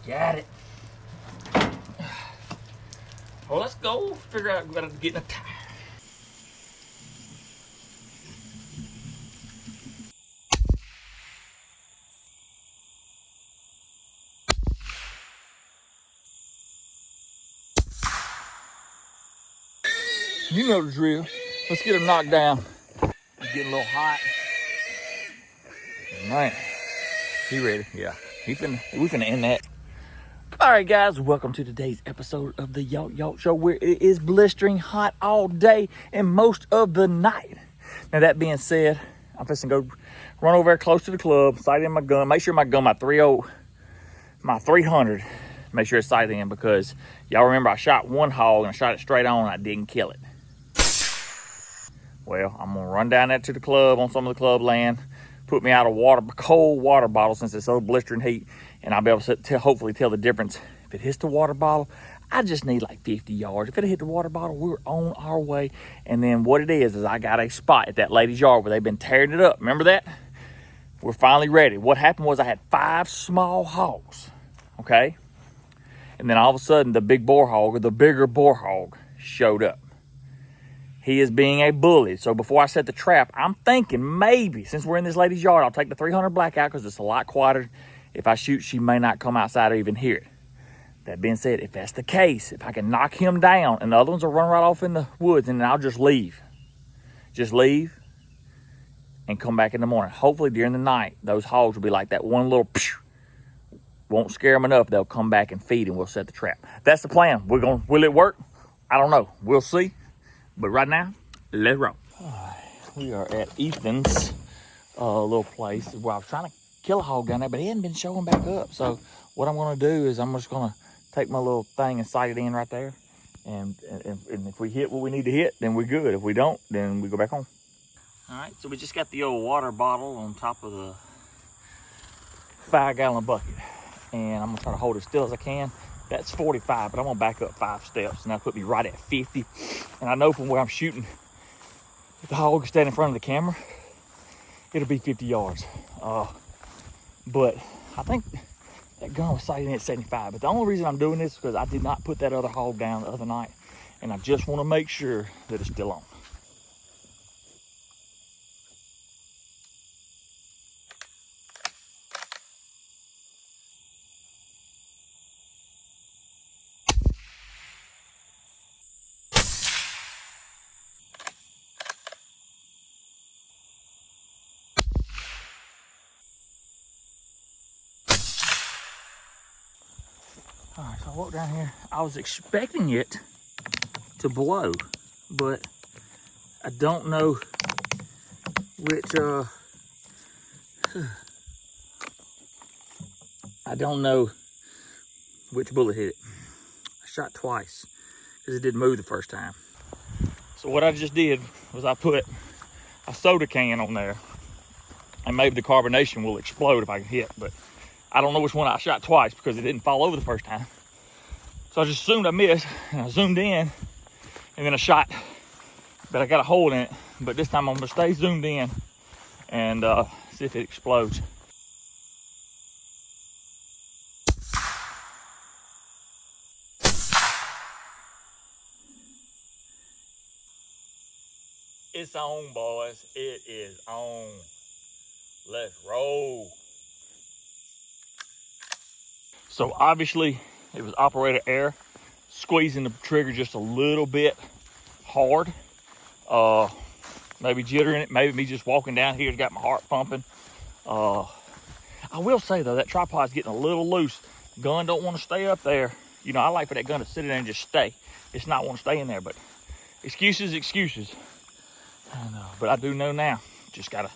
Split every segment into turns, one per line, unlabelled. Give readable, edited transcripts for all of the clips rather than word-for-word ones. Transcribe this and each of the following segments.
Got it. Well, let's go figure out we gotta get in a tire. You know the drill. Let's get him knocked down. It's getting a little hot. Man, he ready? Yeah. We finna end that. All right, guys, welcome to today's episode of the Yawk Show, where it is blistering hot all day and most of the night. Now, that being said, I'm fixing to go run over there close to the club, sight in my gun, make sure my 300, make sure it's sighted in, because y'all remember I shot one hog and I shot it straight on and I didn't kill it. Well, I'm gonna run down there to the club on some of the club land, put me out a cold water bottle since it's so blistering heat, and I'll be able to hopefully tell the difference. If it hits the water bottle, I just need like 50 yards. If it hit the water bottle, we're on our way. And then what it is I got a spot at that lady's yard where they've been tearing it up. Remember that? We're finally ready. What happened was I had 5 small hogs, okay? And then all of a sudden, the big boar hog, or the bigger boar hog, showed up. He is being a bully. So before I set the trap, I'm thinking maybe, since we're in this lady's yard, I'll take the 300 black out because it's a lot quieter. If I shoot, she may not come outside or even hear it. That being said, if that's the case, if I can knock him down and the other ones will run right off in the woods, and then I'll just leave. Just leave and come back in the morning. Hopefully during the night, those hogs will be like that one little psh, won't scare them enough. They'll come back and feed and we'll set the trap. That's the plan. Will it work? I don't know. We'll see. But right now, let's roll. We are at Ethan's little place where I was trying to kill a hog down there, but he hadn't been showing back up. So what I'm gonna do is I'm just gonna take my little thing and sight it in right there. And if we hit what we need to hit, then we're good. If we don't, then we go back home. All right, so we just got the old water bottle on top of the 5-gallon bucket. And I'm gonna try to hold as still as I can. That's 45, but I'm gonna back up 5 steps, and that'll put me right at 50. And I know from where I'm shooting, if the hog stand in front of the camera, it'll be 50 yards. But I think that gun was sighted in at 75. But the only reason I'm doing this is because I did not put that other hog down the other night, and I just want to make sure that it's still on. All right, so I walked down here. I was expecting it to blow, but I don't know which, bullet hit it. I shot twice because it didn't move the first time. So what I just did was I put a soda can on there, and maybe the carbonation will explode if I can hit, but I don't know which one I shot twice because it didn't fall over the first time. So I just assumed I missed, and I zoomed in, and then I shot, but I got a hole in it. But this time I'm gonna stay zoomed in and see if it explodes. It's on, boys. It is on. Let's roll. So obviously it was operator error, squeezing the trigger just a little bit hard. Maybe jittering it, maybe me just walking down here got my heart pumping. I will say though, that tripod's getting a little loose. Gun don't want to stay up there. You know, I like for that gun to sit in there and just stay. It's not want to stay in there, but excuses. I know, but I do know now. Just gotta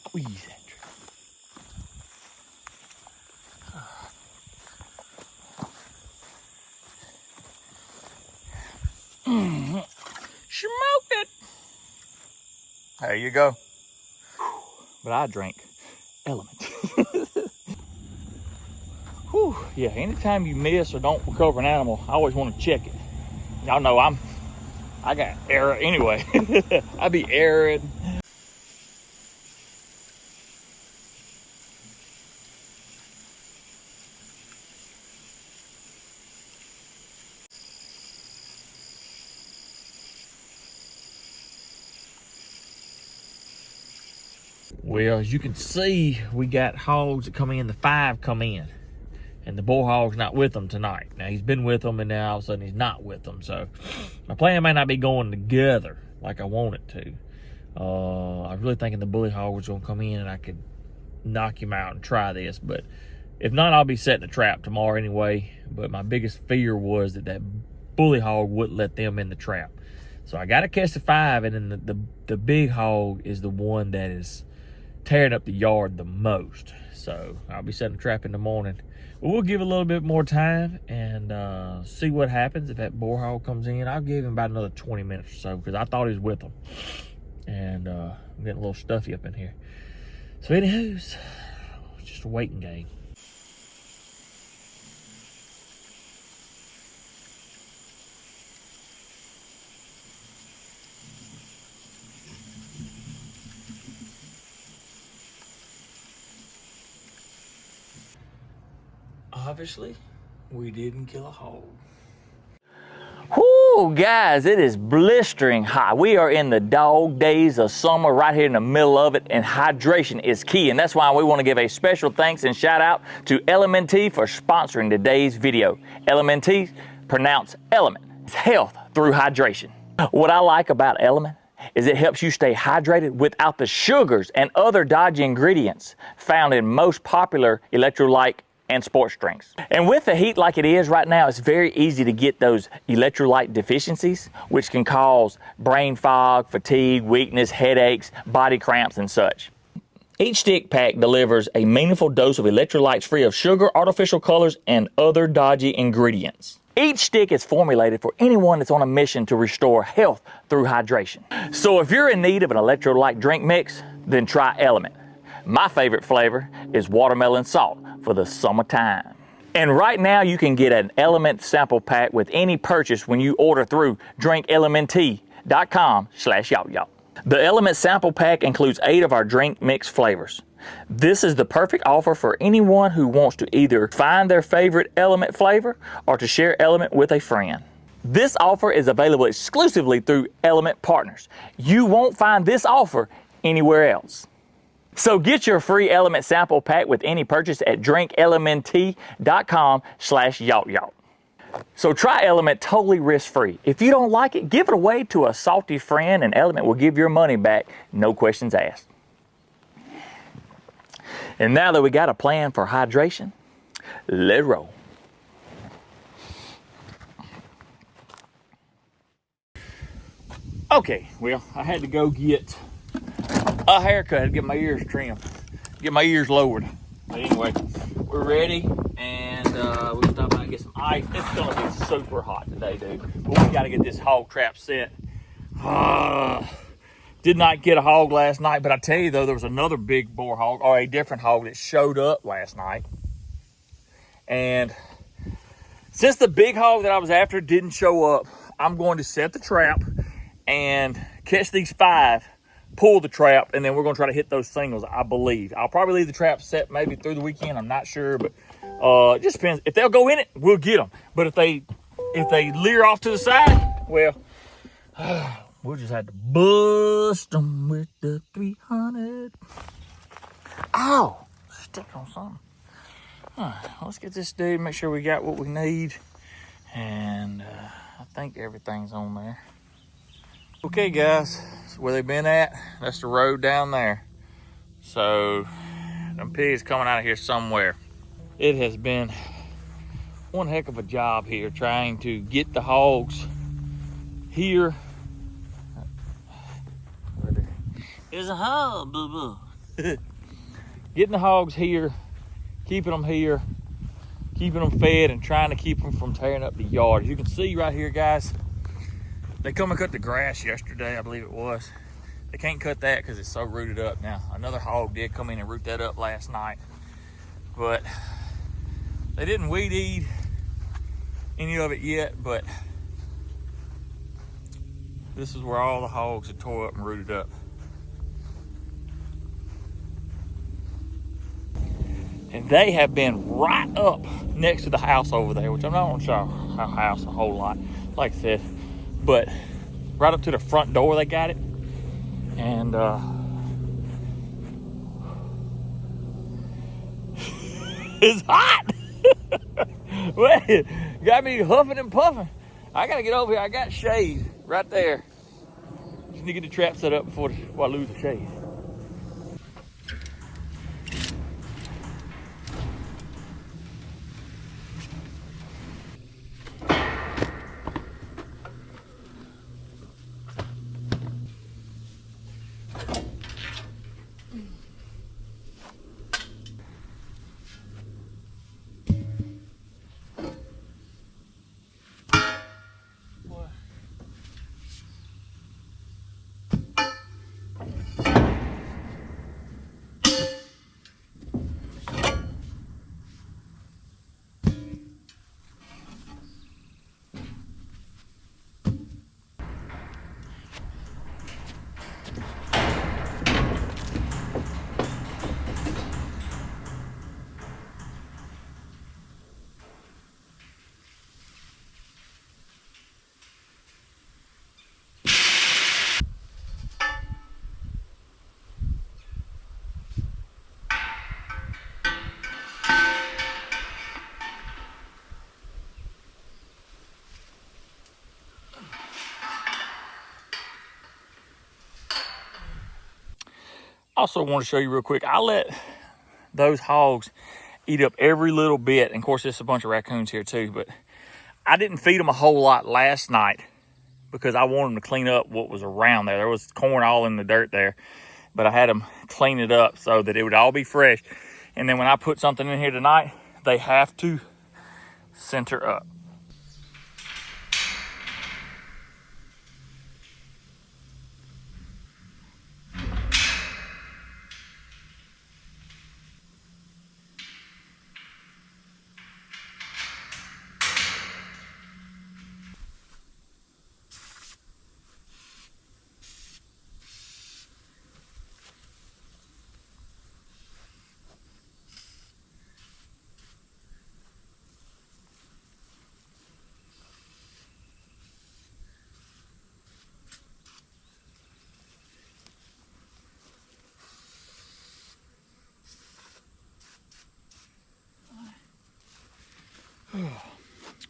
squeeze that trigger. Smoked it. There you go. But I drank Element. Whew. Yeah, anytime you miss or don't recover an animal, I always want to check it. Y'all know I got error anyway. I be erroring. Well, as you can see, we got hogs that come in, the 5 come in. And the bull hog's not with them tonight. Now, he's been with them, and now all of a sudden he's not with them. So, my plan may not be going together like I want it to. I was really thinking the bully hog was going to come in and I could knock him out and try this. But if not, I'll be setting a trap tomorrow anyway. But my biggest fear was that bully hog wouldn't let them in the trap. So, I got to catch the 5, and then the big hog is the one that is tearing up the yard the most. So, I'll be setting a trap in the morning. We'll give it a little bit more time and see what happens if that boar hog comes in. I'll give him about another 20 minutes or so because I thought he was with them. And I'm getting a little stuffy up in here. So anywho's, it's just a waiting game. Obviously, we didn't kill a hog. Whoo, guys, it is blistering hot. We are in the dog days of summer right here in the middle of it, and hydration is key. And that's why we want to give a special thanks and shout out to Element for sponsoring today's video. Element, pronounced element, it's health through hydration. What I like about Element is it helps you stay hydrated without the sugars and other dodgy ingredients found in most popular electrolyte and sports drinks. And with the heat like it is right now, it's very easy to get those electrolyte deficiencies, which can cause brain fog, fatigue, weakness, headaches, body cramps, and such. Each stick pack delivers a meaningful dose of electrolytes free of sugar, artificial colors, and other dodgy ingredients. Each stick is formulated for anyone that's on a mission to restore health through hydration. So if you're in need of an electrolyte drink mix, then try Element. My favorite flavor is watermelon salt for the summertime. And right now you can get an Element sample pack with any purchase when you order through drinkelement.com/yacht. The Element sample pack includes 8 of our drink mix flavors. This is the perfect offer for anyone who wants to either find their favorite Element flavor or to share Element with a friend. This offer is available exclusively through Element partners. You won't find this offer anywhere else. So get your free Element sample pack with any purchase at drinkelement.com/yacht. So try Element totally risk-free. If you don't like it, give it away to a salty friend and Element will give your money back, no questions asked. And now that we got a plan for hydration, let's roll. Okay, well, I had to go get a haircut, get my ears trimmed, get my ears lowered. But anyway, we're ready, and we'll stop by and get some ice. It's gonna be super hot today, dude. But we gotta get this hog trap set. Did not get a hog last night, but I tell you though, there was another big boar hog, or a different hog that showed up last night. And since the big hog that I was after didn't show up, I'm going to set the trap and catch these 5, pull the trap, and then we're going to try to hit those singles, I believe. I'll probably leave the trap set maybe through the weekend. I'm not sure, but it just depends. If they'll go in it, we'll get them. But if they leer off to the side, well, we'll just have to bust them with the 300. Ow! Stepped on something. All right, let's get this dude, make sure we got what we need. And I think everything's on there. Okay, guys, so where they've been at, that's the road down there. So, them pigs coming out of here somewhere. It has been one heck of a job here trying to get the hogs here. There's a hog, boo-boo. Getting the hogs here, keeping them here, keeping them fed, and trying to keep them from tearing up the yard. As you can see right here, guys, they come and cut the grass yesterday, I believe it was. They can't cut that because it's so rooted up now. Another hog did come in and root that up last night. But they didn't weed eat any of it yet, but this is where all the hogs had tore up and rooted up. And they have been right up next to the house over there, which I'm not gonna show our house a whole lot, like I said, but right up to the front door they got it. And It's hot. Wait, got me huffing and puffing. I gotta get over here. I got shade right there. Just need to get the trap set up before I lose the shade. Also want to show you real quick, I let those hogs eat up every little bit. And of course, there's a bunch of raccoons here too, but I didn't feed them a whole lot last night because I wanted them to clean up what was around there. There was corn all in the dirt there, but I had them clean it up so that it would all be fresh. And then when I put something in here tonight, they have to center up.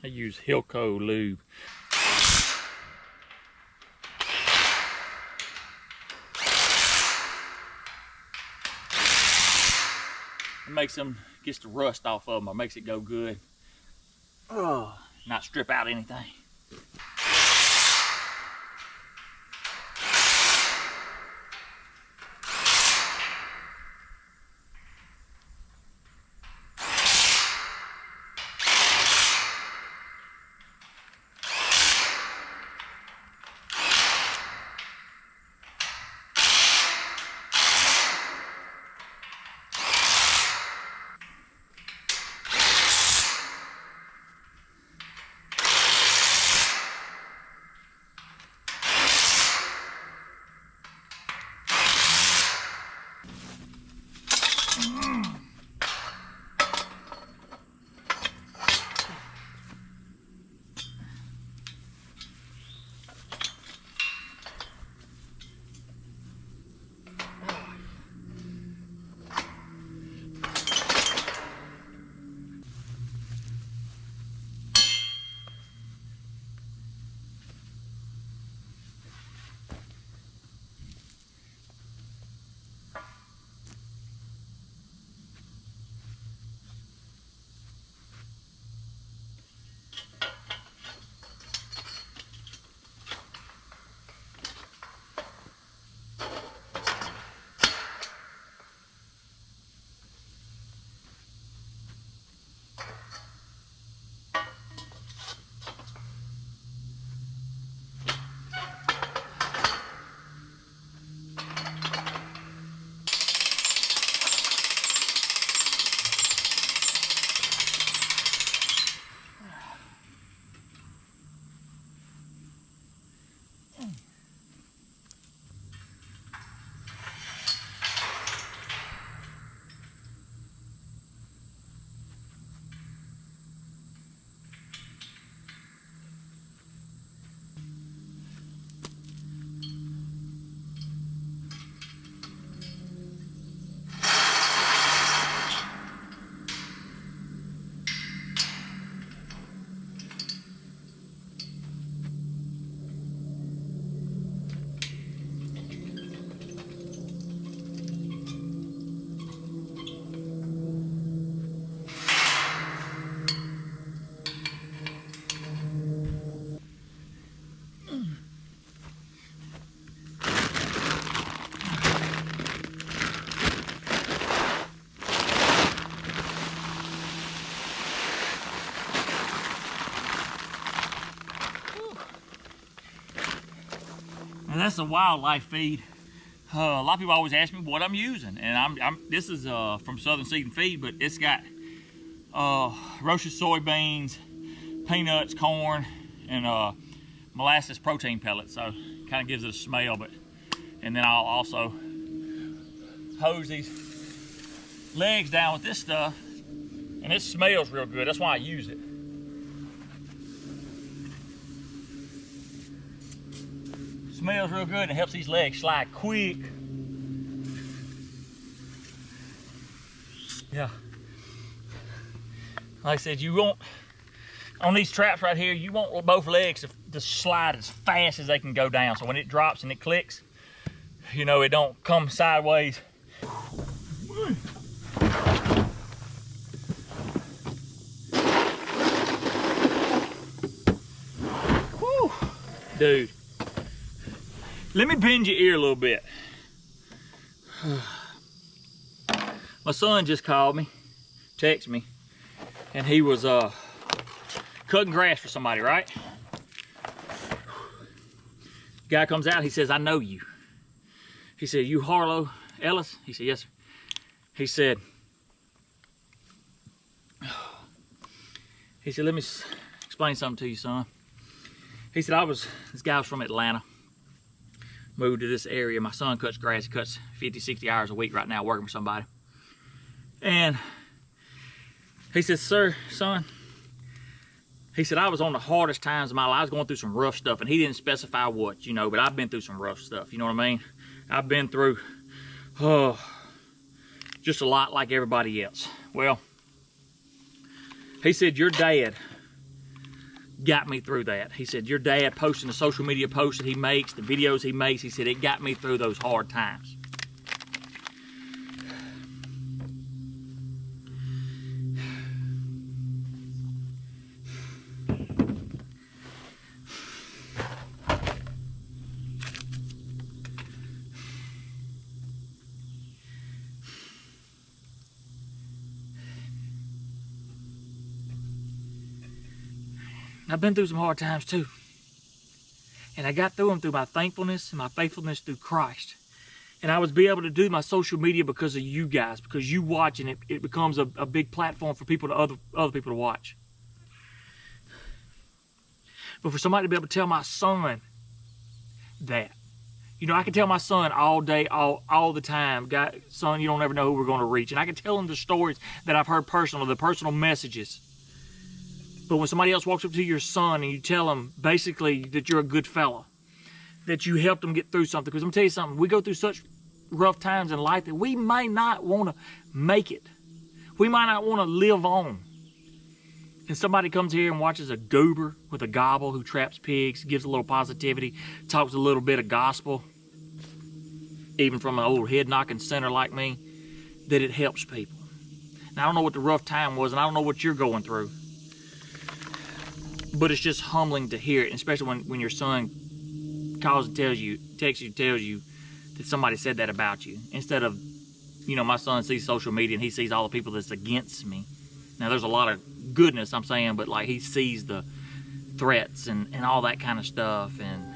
I use Hilco lube. It makes them, gets the rust off of them, or makes it go good. Not strip out anything. That's a wildlife feed. A lot of people always ask me what I'm using, and this is from Southern Seed and Feed, but it's got roasted soybeans, peanuts, corn, and molasses protein pellets. So kind of gives it a smell. And then I'll also hose these legs down with this stuff, and it smells real good. That's why I use it. Smells real good and it helps these legs slide quick. Yeah. Like I said, you want, on these traps right here, you want both legs to slide as fast as they can go down. So when it drops and it clicks, you know, it don't come sideways. Whew. Dude. Let me bend your ear a little bit. My son just called me, texted me, and he was cutting grass for somebody, right? Guy comes out, he says, I know you. He said, you Harlow Ellis? He said, yes, sir. He said, let me explain something to you, son. He said, this guy was from Atlanta. Moved to this area. My son cuts grass. He cuts 50, 60 hours a week right now working for somebody. And he said, son, he said, I was on the hardest times of my life. I was going through some rough stuff, and he didn't specify what, you know, but I've been through some rough stuff, you know what I mean? I've been through just a lot like everybody else. Well, he said, your dad got me through that. He said, your dad posting the social media posts that he makes, the videos he makes, he said, it got me through those hard times. I've been through some hard times too. And I got through them through my thankfulness and my faithfulness through Christ. And I was able to do my social media because of you guys, because you watching it, it becomes a big platform for people to other people to watch. But for somebody to be able to tell my son that, you know, I can tell my son all day, all the time, God, son, you don't ever know who we're going to reach. And I can tell him the stories that I've heard personally, the personal messages. But when somebody else walks up to your son and you tell him basically that you're a good fella, that you helped him get through something, because I'm going to tell you something, we go through such rough times in life that we may not want to make it. We might not want to live on. And somebody comes here and watches a goober with a gobble who traps pigs, gives a little positivity, talks a little bit of gospel, even from an old head-knocking sinner like me, that it helps people. Now, I don't know what the rough time was, and I don't know what you're going through. But it's just humbling to hear it, especially when your son calls and texts you, tells you that somebody said that about you. Instead of, you know, my son sees social media and he sees all the people that's against me. Now, there's a lot of goodness, I'm saying, but like he sees the threats and all that kind of stuff, and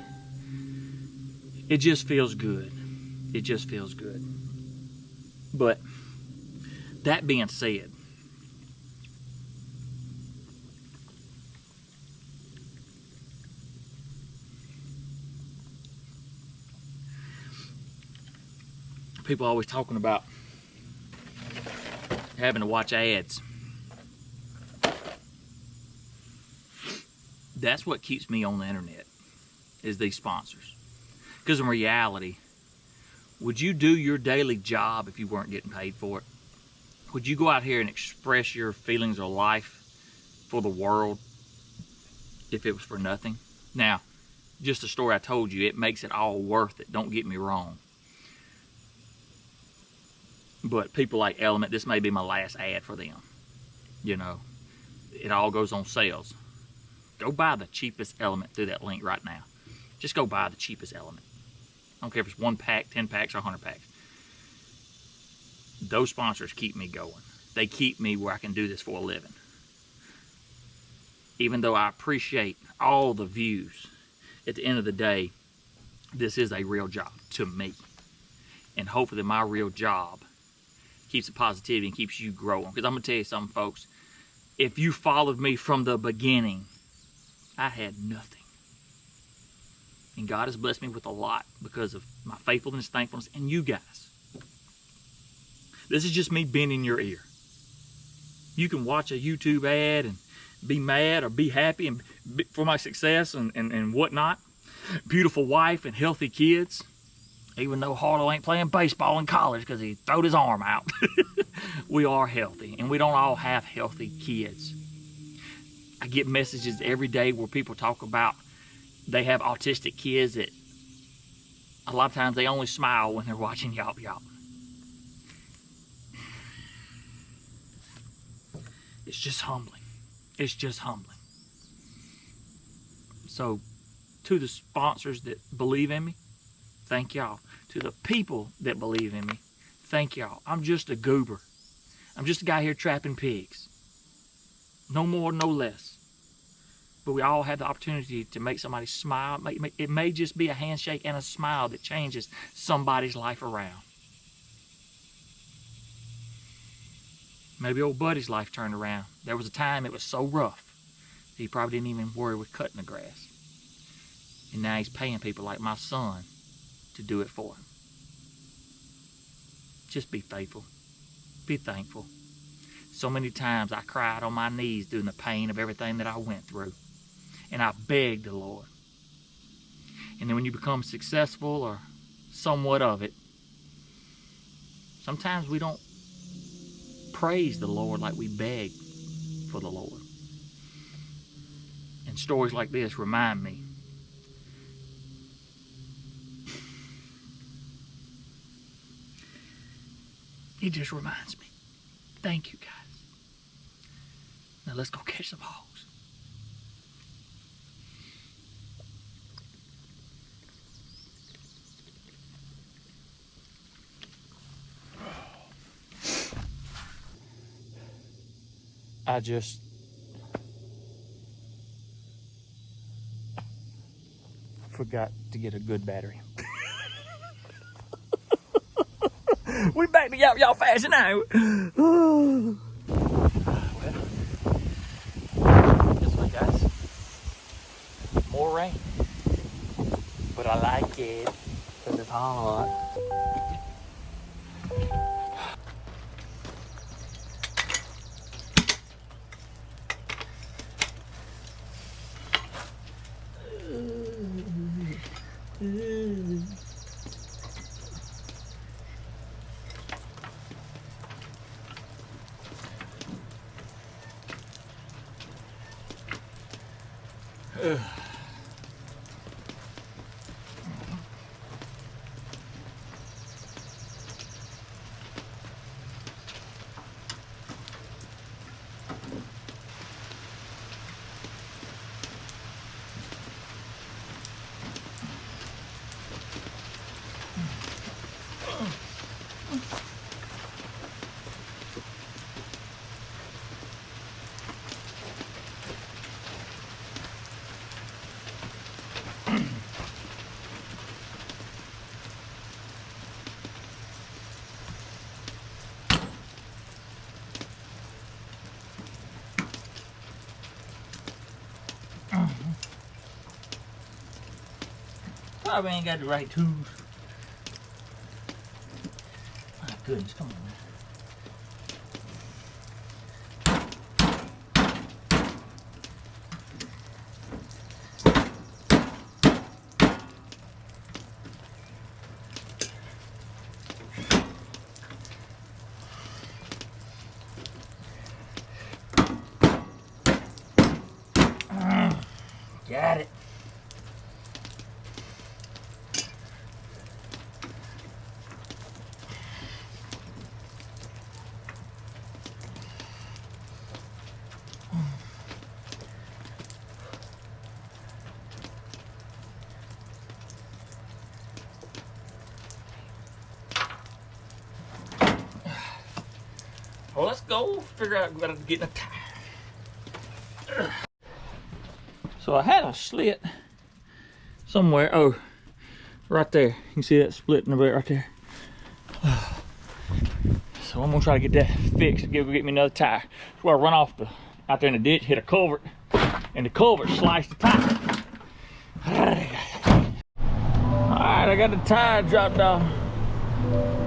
it just feels good. It just feels good. But that being said, people are always talking about having to watch ads. That's what keeps me on the internet, is these sponsors. Because in reality, would you do your daily job if you weren't getting paid for it? Would you go out here and express your feelings of life for the world if it was for nothing? Now, just the story I told you, it makes it all worth it. Don't get me wrong. But people like Element, this may be my last ad for them. You know, it all goes on sales. Go buy the cheapest Element through that link right now. Just go buy the cheapest Element. I don't care if it's 1 pack, 10 packs, or 100 packs. Those sponsors keep me going. They keep me where I can do this for a living. Even though I appreciate all the views, at the end of the day, this is a real job to me. And hopefully my real job keeps the positivity and keeps you growing. Because I'm going to tell you something, folks. If you followed me from the beginning, I had nothing. And God has blessed me with a lot because of my faithfulness, thankfulness, and you guys. This is just me bending your ear. You can watch a YouTube ad and be mad or be happy and for my success and whatnot. Beautiful wife and healthy kids. Even though Harlow ain't playing baseball in college because he throwed his arm out. We are healthy, and we don't all have healthy kids. I get messages every day where people talk about they have autistic kids that a lot of times they only smile when they're watching Yop Yop. It's just humbling. It's just humbling. So, to the sponsors that believe in me, thank y'all. To the people that believe in me, thank y'all. I'm just a goober. I'm just a guy here trapping pigs. No more, no less. But we all have the opportunity to make somebody smile. It may just be a handshake and a smile that changes somebody's life around. Maybe old Buddy's life turned around. There was a time it was so rough, he probably didn't even worry with cutting the grass. And now he's paying people like my son to do it for him. Just be faithful. Be thankful. So many times I cried on my knees during the pain of everything that I went through. And I begged the Lord. And then when you become successful or somewhat of it, sometimes we don't praise the Lord like we beg for the Lord. And stories like this remind me. It just reminds me. Thank you, guys. Now let's go catch some hogs. I just forgot to get a good battery. We back to y'all fashion now. Well, guess what, guys? More rain. But I like it because it's hot. Probably ain't got the right tools. My goodness, come on, man. Got it. Well, let's go figure out what I'm getting a tire. So I had a slit somewhere. Oh, right there. You can see that splitting a bit right there. So I'm gonna try to get that fixed. Get me another tire. So I run off out there in the ditch, hit a culvert, and the culvert sliced the tire. Alright, I got the tire dropped off.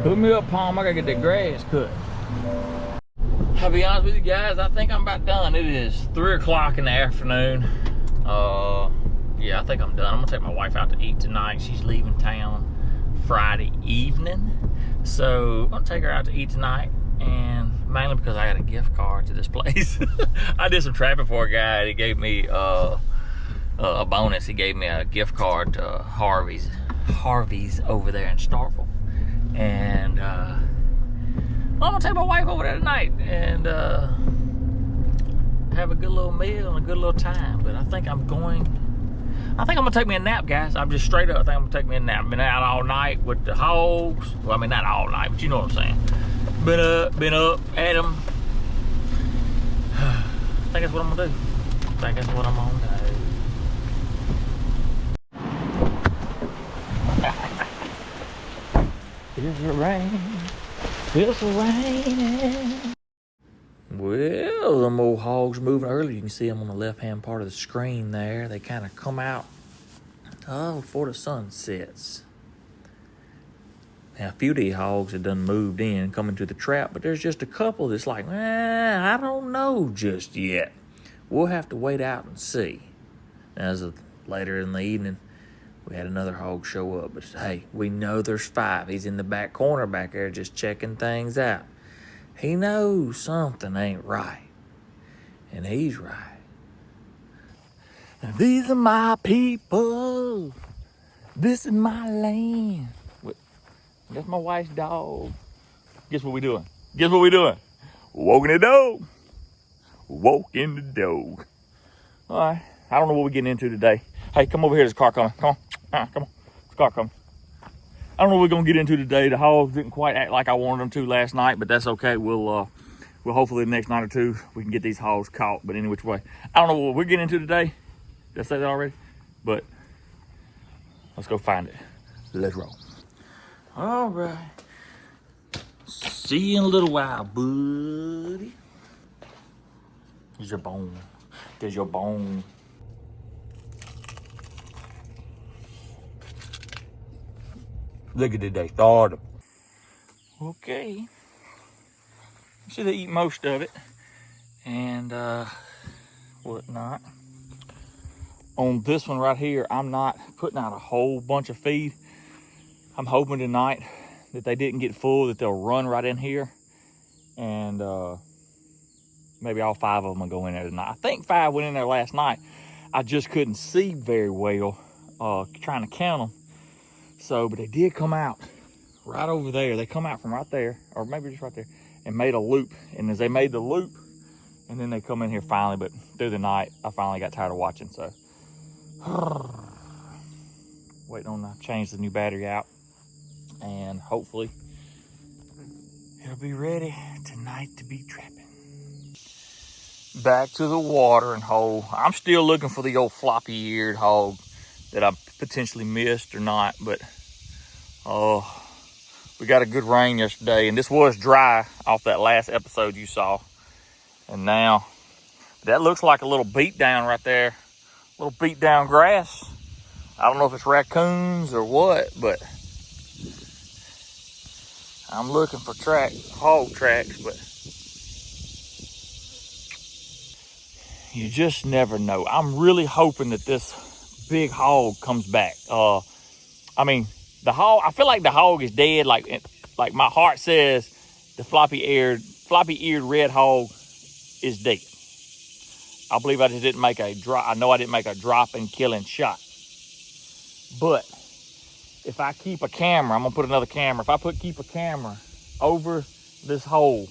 Hook me up, Palm. I gotta get that grass cut. I'll be honest with you guys, I think I'm about done. It is 3 o'clock in the afternoon. Yeah, I think I'm done. I'm gonna take my wife out to eat tonight. She's leaving town Friday evening. So I'm gonna take her out to eat tonight, and mainly because I got a gift card to this place. I did some trapping for a guy, and he gave me a bonus. He gave me a gift card to Harvey's over there in Starkville. And I'm gonna take my wife over there tonight and have a good little meal and a good little time. But I think I'm gonna take me a nap, guys. I'm just straight up. I think I'm gonna take me a nap. Been out all night with the hogs. Well, I mean, not all night, but you know what I'm saying. Been up at them. I think that's what I'm gonna do. It's a rain. It's a raining. Well, them old hogs moving early. You can see them on the left-hand part of the screen there. They kind of come out before the sun sets. Now, a few of these hogs have done moved in, coming to the trap, but there's just a couple that's like, I don't know just yet. We'll have to wait out and see. As of later in the evening, we had another hog show up, but hey, we know there's 5. He's in the back corner back there just checking things out. He knows something ain't right, and he's right. These are my people. This is my land. That's my wife's dog. Guess what we doing? Walking the dog. Walking the dog. All right. I don't know what we're getting into today. Hey, come over here. There's a car coming. Come on. Come on. There's a car coming. I don't know what we're gonna get into today. The hogs didn't quite act like I wanted them to last night, but that's okay. We'll hopefully the next night or two we can get these hogs caught. But any which way, I don't know what we're getting into today. Did I say that already? But let's go find it. Let's roll. All right. See you in a little while, buddy. Here's your bone. There's your bone. Look at it, they started. Okay. See, they eat most of it and whatnot. On this one right here, I'm not putting out a whole bunch of feed. I'm hoping tonight that they didn't get full, that they'll run right in here, and maybe all 5 of them will go in there tonight. I think 5 went in there last night. I just couldn't see very well trying to count them. So, but they did come out right over there. They come out from right there, or maybe just right there, and made a loop. And as they made the loop, and then they come in here finally, but through the night, I finally got tired of watching, so. Waiting on to change the new battery out. And hopefully, it'll be ready tonight to be trapping. Back to the watering hole. I'm still looking for the old floppy-eared hog that I potentially missed or not, but we got a good rain yesterday, and this was dry off that last episode you saw. And now that looks like a little beat down right there, little beat down grass. I don't know if it's raccoons or what, but I'm looking for hog tracks, but you just never know. I'm really hoping that this big hog comes back. I mean, the hog, I feel like the hog is dead. Like my heart says the floppy-eared red hog is dead. I believe I just didn't make a drop. I know I didn't make a drop and killing shot. But if I keep a camera, I'm gonna put another camera. If I keep a camera over this hole,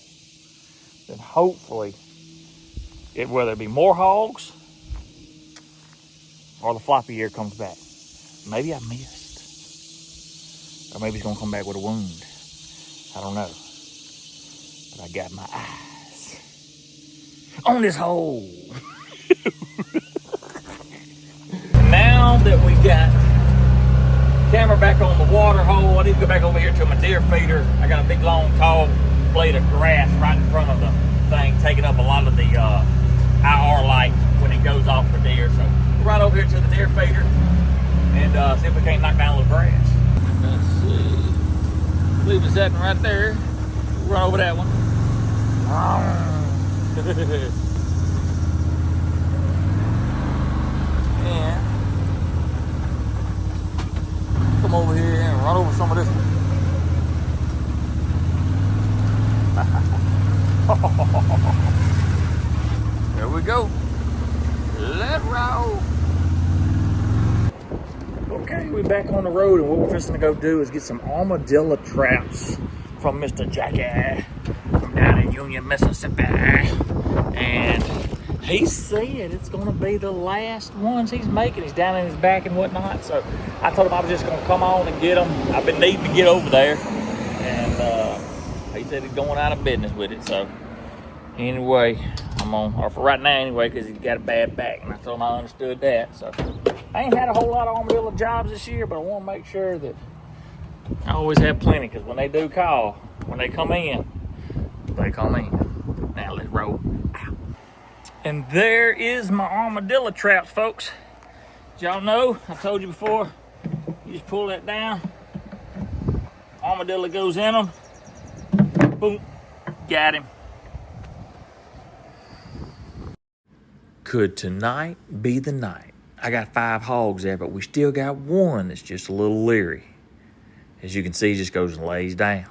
then hopefully, whether it be more hogs or the floppy ear comes back. Maybe I missed. Or maybe he's gonna come back with a wound. I don't know. But I got my eyes on this hole. Now that we got camera back on the water hole. I need to go back over here to my deer feeder. I got a big long tall blade of grass right in front of the thing, taking up a lot of the IR light when it goes off for deer. So we'll run over here to the deer feeder and see if we can't knock down a little grass. Let's see. I believe it's that one right there. We'll run over that one. And come over here and run over some of this one. There we go. Let roll. Okay, we're back on the road, and what we're just gonna go do is get some armadillo traps from Mr. Jackie from down in Union, Mississippi. And he said it's gonna be the last ones he's making. He's down in his back and whatnot. So I told him I was just gonna come on and get them. I've been needing to get over there, and he said he's going out of business with it. So anyway, I'm on, or for right now anyway, because he's got a bad back, and I told him I understood that. So I ain't had a whole lot of armadillo jobs this year, but I want to make sure that I always have plenty, because when they do call, when they come in, they come in. Now let's roll. Ow. And there is my armadillo traps, folks. Y'all know, I told you before, you just pull that down, armadillo goes in them, boom, got him. Could tonight be the night? I got 5 hogs there, but we still got one that's just a little leery. As you can see, he just goes and lays down.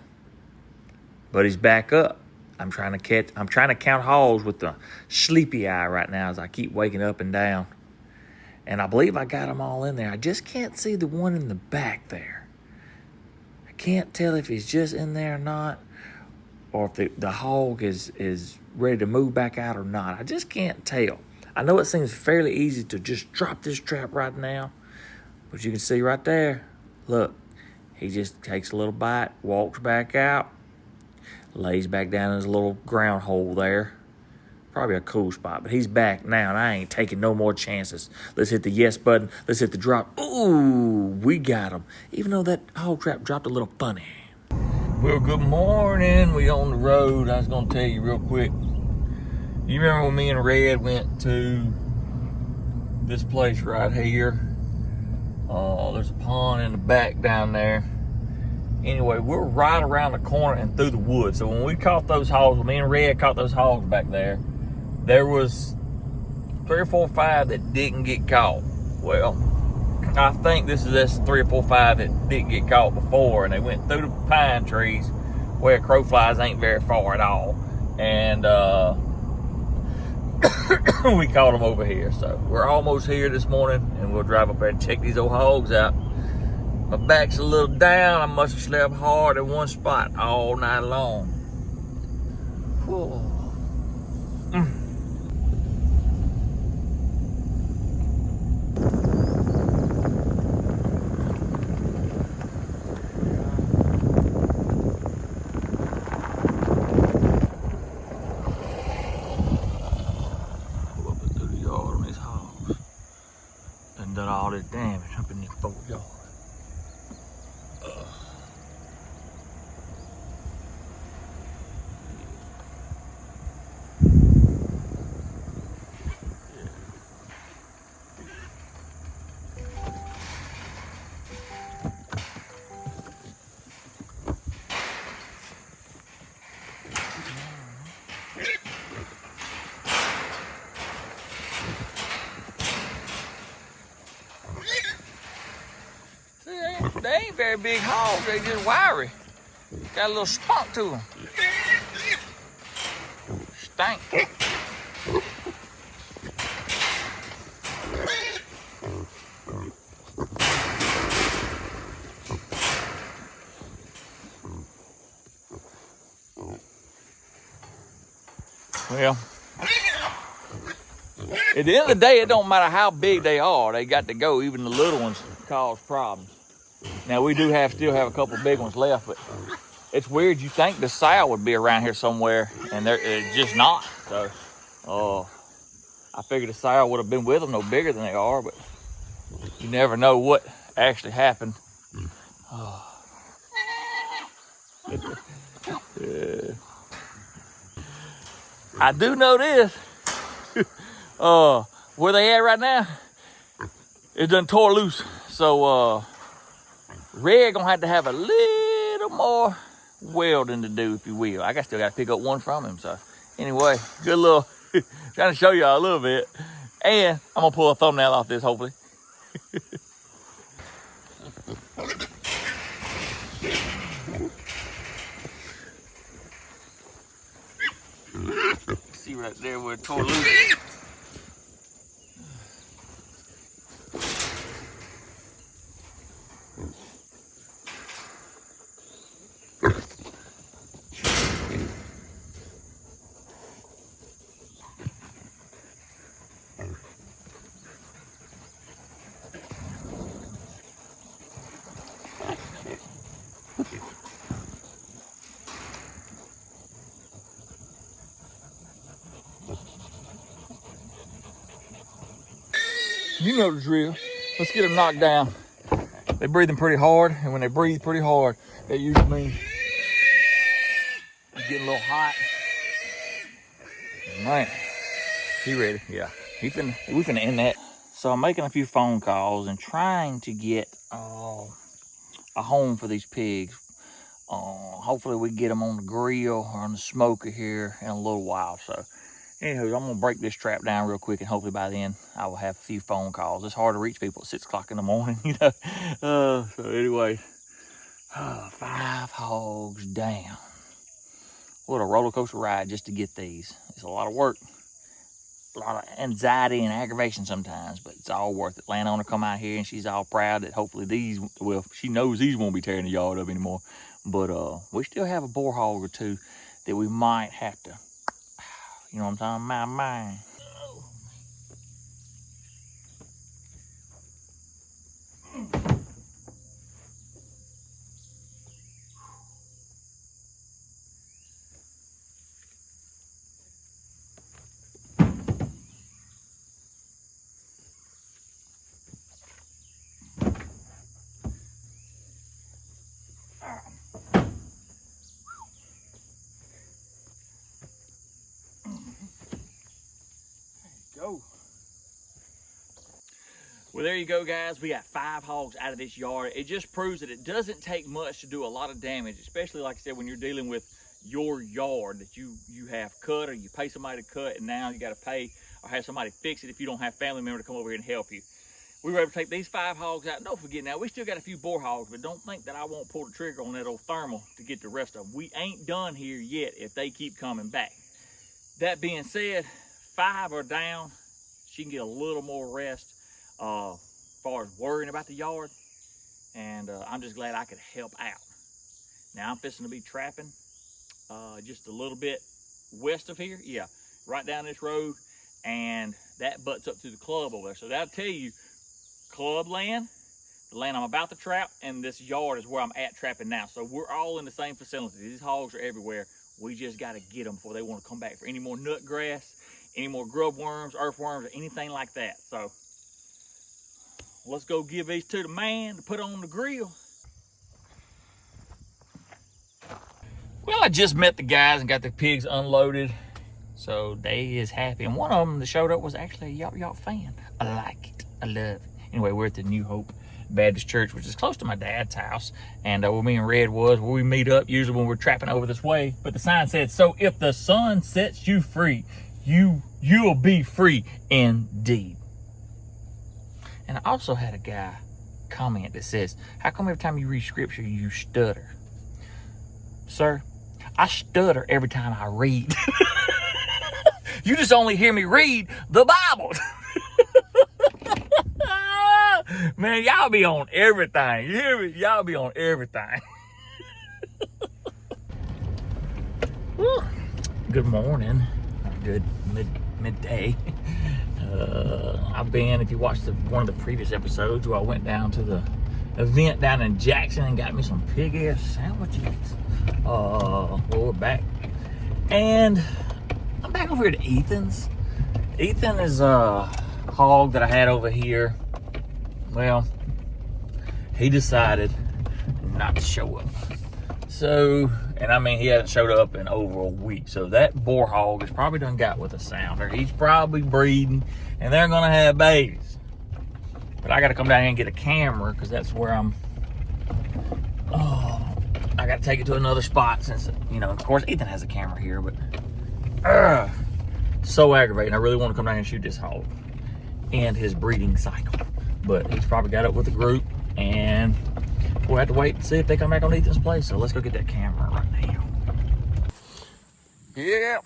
But he's back up. I'm trying to count hogs with the sleepy eye right now as I keep waking up and down. And I believe I got them all in there. I just can't see the one in the back there. I can't tell if he's just in there or not, or if the hog is ready to move back out or not. I just can't tell. I know it seems fairly easy to just drop this trap right now, but you can see right there, look, he just takes a little bite, walks back out, lays back down in his little ground hole there. Probably a cool spot, but he's back now, and I ain't taking no more chances. Let's hit the yes button. Let's hit the drop. Ooh, we got him. Even though that hog trap dropped a little funny. Well, good morning. We on the road. I was going to tell you real quick. You remember when me and Red went to this place right here? There's a pond in the back down there. Anyway, we're right around the corner and through the woods. So when we caught those hogs, when me and Red caught those hogs back there, there was 3 or 4 or 5 that didn't get caught. Well, I think this is this 3 or 4 or 5 that didn't get caught before, and they went through the pine trees where crow flies ain't very far at all. And we caught them over here. So we're almost here this morning, and we'll drive up there and check these old hogs out. My back's a little down. I must have slept hard in one spot all night long. Whoa. Done all this damage up in this boat yard. They ain't very big hogs, they just wiry. Got a little spunk to them. Stank. Well, at the end of the day, it don't matter how big they are, they got to go. Even the little ones cause problems. Now, we do still have a couple big ones left, but it's weird. You think the sow would be around here somewhere, and it's just not. So, I figured the sow would have been with them no bigger than they are, but you never know what actually happened Oh. I do know this. Where they at right now, it done tore loose. So Red gonna have to have a little more welding to do, if you will. I still gotta pick up one from him. So anyway, good little, trying to show y'all a little bit. And I'm gonna pull a thumbnail off this, hopefully. See right there where it tore loose. You know the drill. Let's get them knocked down. They're breathing pretty hard, and when they breathe pretty hard, that usually means it's getting a little hot. Man, he ready? Yeah, we finna end that. So I'm making a few phone calls and trying to get a home for these pigs. Hopefully we can get them on the grill or on the smoker here in a little while. So anywho, I'm gonna break this trap down real quick, and hopefully by then I will have a few phone calls. It's hard to reach people at 6 o'clock in the morning, you know. So anyway, 5 hogs down. What a roller coaster ride just to get these. It's a lot of work, a lot of anxiety and aggravation sometimes, but it's all worth it. Landowner come out here and she's all proud that hopefully these, well, she knows these won't be tearing the yard up anymore. But we still have a boar hog or two that we might have to, you know what I'm talking about, man. Go. Well, there you go, guys. We got 5 hogs out of this yard. It just proves that it doesn't take much to do a lot of damage, especially, like I said, when you're dealing with your yard that you have cut, or you pay somebody to cut, and now you got to pay or have somebody fix it if you don't have family member to come over here and help you. We were able to take these 5 hogs out. Don't forget now, we still got a few boar hogs, but don't think that I won't pull the trigger on that old thermal to get the rest of them. We ain't done here yet if they keep coming back. That being said, 5 are down. She can get a little more rest as far as worrying about the yard, and I'm just glad I could help out. Now I'm fixing to be trapping just a little bit west of here, yeah, right down this road, and that butts up to the club over there. So that'll tell you club land, the land I'm about to trap, and this yard is where I'm at trapping now. So we're all in the same facility. These hogs are everywhere. We just got to get them before they want to come back for any more nut grass, any more grub worms, earthworms, or anything like that. So let's go give these to the man to put on the grill. Well, I just met the guys and got the pigs unloaded, so they is happy. And one of them that showed up was actually a y'all fan. I like it. I love it. Anyway, we're at the New Hope Baptist Church, which is close to my dad's house, and where me and Red was, where we meet up usually when we're trapping over this way. But the sign said, "So if the sun sets you free, you'll be free indeed." And I also had a guy comment that says, "How come every time you read scripture you stutter?" Sir, I stutter every time I read. You just only hear me read the Bible. Man, y'all be on everything. You hear me? Y'all be on everything. Good morning. Good midday. I've been, if you watched one of the previous episodes where I went down to the event down in Jackson and got me some pig ass sandwiches. Well, we're back. And I'm back over here to Ethan's. Ethan is a hog that I had over here. Well, he decided not to show up. So, and I mean, he hasn't showed up in over a week. So that boar hog has probably done got with a sounder. He's probably breeding, and they're gonna have babies. But I gotta come down here and get a camera, because that's where I gotta take it to another spot, since, you know, of course, Ethan has a camera here, but so aggravating. I really want to come down here and shoot this hog and his breeding cycle. But he's probably got it with a group, and we'll have to wait and see if they come back on Ethan's place. So let's go get that camera right now. Yeah.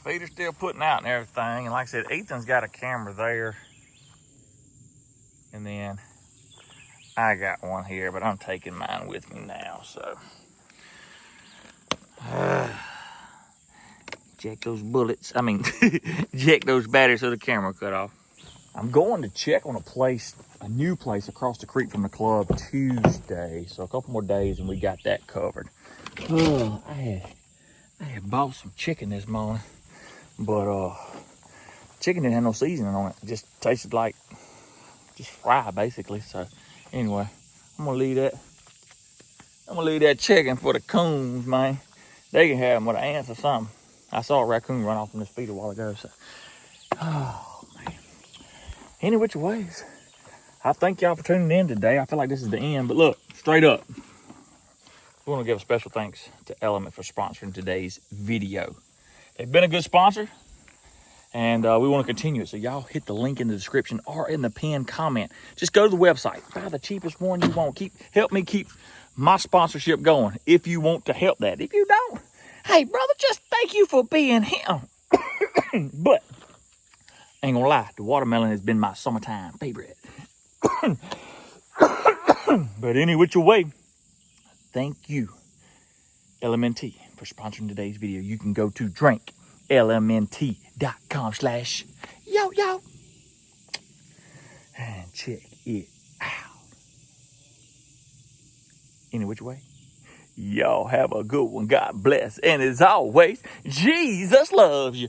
Feet are still putting out and everything. And like I said, Ethan's got a camera there. And then I got one here, but I'm taking mine with me now, so. Check those bullets. Check those batteries so the camera cut off. I'm going to check on a new place across the creek from the club Tuesday. So a couple more days and we got that covered. Oh, I had bought some chicken this morning, but chicken didn't have no seasoning on it. It just tasted like just fry basically. So anyway, I'm gonna leave that chicken for the coons, man. They can have them with ants or something. I saw a raccoon run off from this feed a while ago. So, oh man. Any which ways, I thank y'all for tuning in today. I feel like this is the end, but look, straight up, we want to give a special thanks to Element for sponsoring today's video. They've been a good sponsor, and we want to continue it. So y'all hit the link in the description or in the pinned comment. Just go to the website, buy the cheapest one you want. Help me keep my sponsorship going if you want to help that. If you don't, hey brother, just thank you for being him. But ain't gonna lie, the watermelon has been my summertime favorite. But any which way, thank you, LMNT, for sponsoring today's video. You can go to drinklmnt.com/yo and check it out. Any which way, y'all have a good one. God bless. And as always, Jesus loves you.